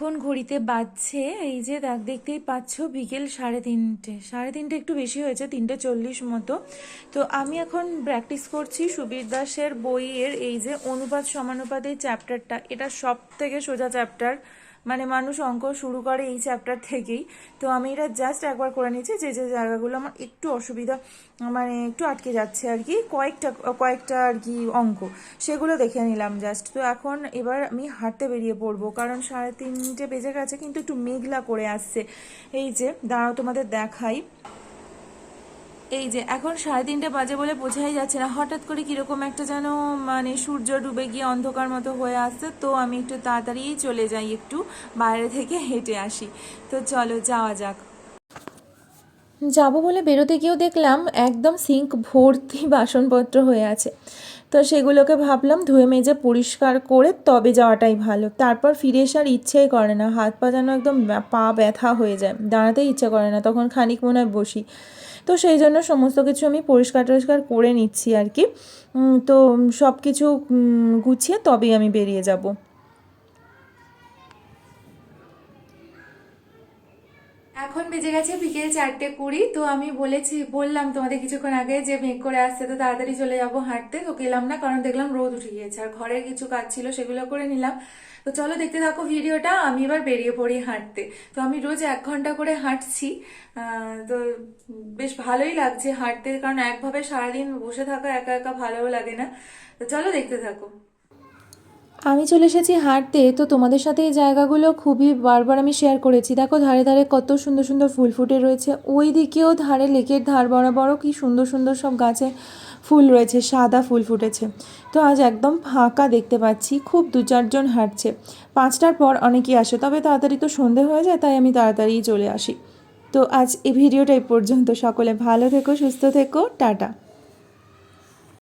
এখন ঘড়িতে বাজছে এই যে দেখতেই পাচ্ছ বিকেল 3:30। 3:30 একটু বেশি হয়েছে, 3:40 মতো। তো আমি এখন প্র্যাকটিস করছি সুবীর দাসের বইয়ের এই যে অনুপাত সমানুপাত এই চ্যাপ্টারটা। এটা সব থেকে সোজা চ্যাপ্টার, মানে মানুষ অঙ্ক শুরু করে এই চ্যাপ্টার থেকেই। তো আমি এটা জাস্ট একবার করে নিচ্ছি, যে যে জায়গাগুলো আমার একটু অসুবিধা, মানে একটু আটকে যাচ্ছে আর কি, কয়েকটা কয়েকটা আর কি অঙ্ক, সেগুলো দেখে নিলাম জাস্ট। তো এখন এবার আমি হাঁটতে বেরিয়ে পড়বো, কারণ 3:30 বেজে গেছে, কিন্তু একটু মেঘলা করে আসছে। এই যে দাঁড়াও তোমাদের দেখাই, এই যে এখন 3:30 বাজে বলে বোঝাই যাচ্ছে না, হঠাৎ করে কিরকম একটা যেন মানে সূর্য ডুবে গিয়ে অন্ধকার মতো হয়ে আসছে। তো আমি একটু তাড়াতাড়ি চলে যাই, একটু বাইরে থেকে হেঁটে আসি। তো চলো যাওয়া যাক। যাব বলে বেরোতে গিয়েও দেখলাম একদম সিঙ্ক ভর্তি বাসনপত্র হয়ে আছে। তো সেগুলোকে ভাবলাম ধুয়ে মেজে পরিষ্কার করে তবে যাওয়াটাই ভালো। তারপর ফিরে আসার ইচ্ছেই করে না, হাত পা যেন একদম পা ব্যথা হয়ে যায়, দাঁড়াতেই ইচ্ছে করে না, তখন খানিক মনে হয় বসি। তো সেই জন্য সমস্ত কিছু আমি পরিষ্কার টরিষ্কার করে নিচ্ছি আর কি। তো সব কিছু গুছিয়ে তবেই আমি বেরিয়ে যাব। এখন বেজে গেছে বিকেল 4:20। তো আমি বললাম তোমাদের কিছুক্ষণ আগে যে মেঘ করে আসছে, তো তাড়াতাড়ি চলে যাবো হাঁটতে। তো গেলাম না, কারণ দেখলাম রোদ উঠে গিয়েছে, আর ঘরের কিছু কাজ ছিল সেগুলো করে নিলাম। তো চলো দেখতে থাকো ভিডিওটা, আমি এবার বেরিয়ে পড়ি হাঁটতে। তো আমি রোজ 1 ঘন্টা করে হাঁটছি। তো বেশ ভালোই লাগছে হাঁটতে, কারণ একভাবে সারাদিন বসে থাকা একা একা ভালোও লাগে না। তো চলো দেখতে থাকো। আমি চলে এসেছি হাঁটতে। তো তোমাদের সাথে এই জায়গাগুলো খুবই বারবার আমি শেয়ার করেছি। দেখো ধারে ধারে কত সুন্দর সুন্দর ফুল ফুটে রয়েছে, ওই দিকেও ধারে লেকের ধার বরাবরও কি সুন্দর সুন্দর সব গাছে ফুল রয়েছে, সাদা ফুল ফুটেছে। তো আজ একদম ফাঁকা দেখতে পাচ্ছি, খুব 2-4 জন হাঁটছে। 5টার পর অনেকেই আসে, তবে তাড়াতাড়ি তো সন্ধে হয়ে যায়, তাই আমি তাড়াতাড়িই চলে আসি। তো আজ এই ভিডিওটা এই পর্যন্ত। সকলে ভালো থেকো, সুস্থ থেকো, টাটা।